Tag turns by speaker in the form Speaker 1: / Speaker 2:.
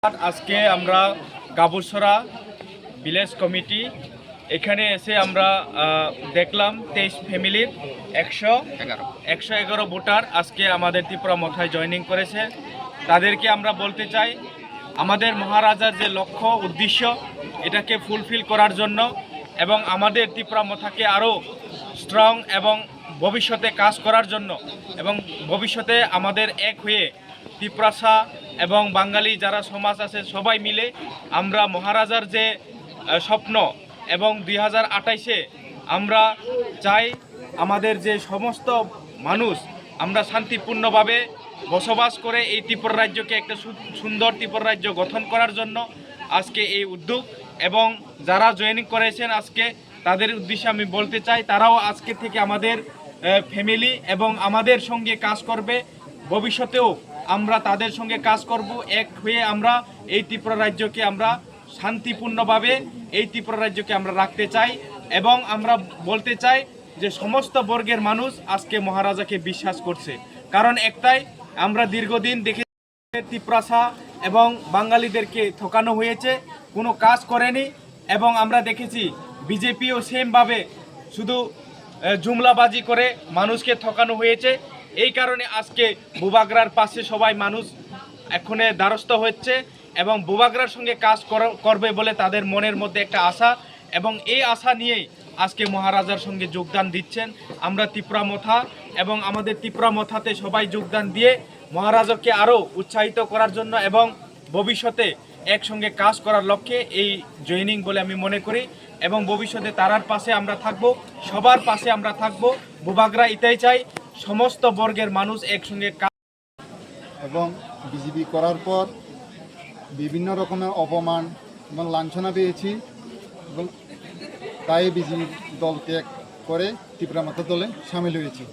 Speaker 1: আজকে আমরা গাবুসরা village committee এখানে এসে আমরা দেখলাম 23 ফ্যামিলির 111 ভোটার আজকে আমাদের ত্রিপুরা মথায় জয়েনিং করেছে। তাদেরকে আমরা বলতে চাই আমাদের মহারাজার যে লক্ষ্য উদ্দেশ্য এটাকে ফুলফিল করার জন্য এবং আমাদের ত্রিপুরা মথাকে আরও স্ট্রং এবং ভবিষ্যতে কাজ করার জন্য এবং ভবিষ্যতে আমাদের এক হয়ে ত্রিপুরাসা এবং বাঙালি যারা সমাজ আছে সবাই মিলে আমরা মহারাজার যে স্বপ্ন এবং 2028-এ আমরা চাই আমাদের যে সমস্ত মানুষ আমরা শান্তিপূর্ণভাবে বসবাস করে এই ত্রিপুরা রাজ্যকে একটা সুন্দর ত্রিপুরা রাজ্য গঠন করার জন্য আজকে এই উদ্যোগ। এবং যারা জয়েনিং করেছেন আজকে তাদের উদ্দেশ্যে আমি বলতে চাই তারাও আজকে থেকে আমাদের ফ্যামিলি এবং আমাদের সঙ্গে কাজ করবে। ভবিষ্যতেও আমরা তাদের সঙ্গে কাজ করব, এক হয়ে আমরা এই ত্রিপুরা রাজ্যকে আমরা শান্তিপূর্ণভাবে এই ত্রিপুরা রাজ্যকে আমরা রাখতে চাই। এবং আমরা বলতে চাই যে সমস্ত বর্গের মানুষ আজকে মহারাজাকে বিশ্বাস করছে, কারণ একটাই আমরা দীর্ঘদিন দেখে ত্রিপুরাসা এবং বাঙালিদেরকে ঠকানো হয়েছে, কোনো কাজ করেনি। এবং আমরা দেখেছি বিজেপিও সেমভাবে শুধু জুমলাবাজি করে মানুষকে ঠকানো হয়েছে। এই কারণে আজকে বুবাগরার পাশে সবাই মানুষ এখনে দ্বারস্থ হচ্ছে এবং বুবাগরার সঙ্গে কাজ করবে বলে তাদের মনের মধ্যে একটা আশা, এবং এই আশা নিয়েই আজকে মহারাজার সঙ্গে যোগদান দিচ্ছেন আমরা ত্রিপুরা মথা। এবং আমাদের ত্রিপুরা মথাতে সবাই যোগদান দিয়ে মহারাজাকে আরও উৎসাহিত করার জন্য এবং ভবিষ্যতে একসঙ্গে কাজ করার লক্ষ্যে এই জয়েনিং বলে আমি মনে করি। এবং ভবিষ্যতে তারার পাশে আমরা থাকব, সবার পাশে আমরা থাকব। বুবাগরা এটাই চাই সমস্ত বর্গের মানুষ একসঙ্গে কাজ।
Speaker 2: এবং বিজেপি করার পর বিভিন্ন রকমের অপমান এবং লাঞ্ছনা পেয়েছি এবং তাই বিজেপি দল ত্যাগ করে ত্রিপুরা মথা দলে সামিল হয়েছি।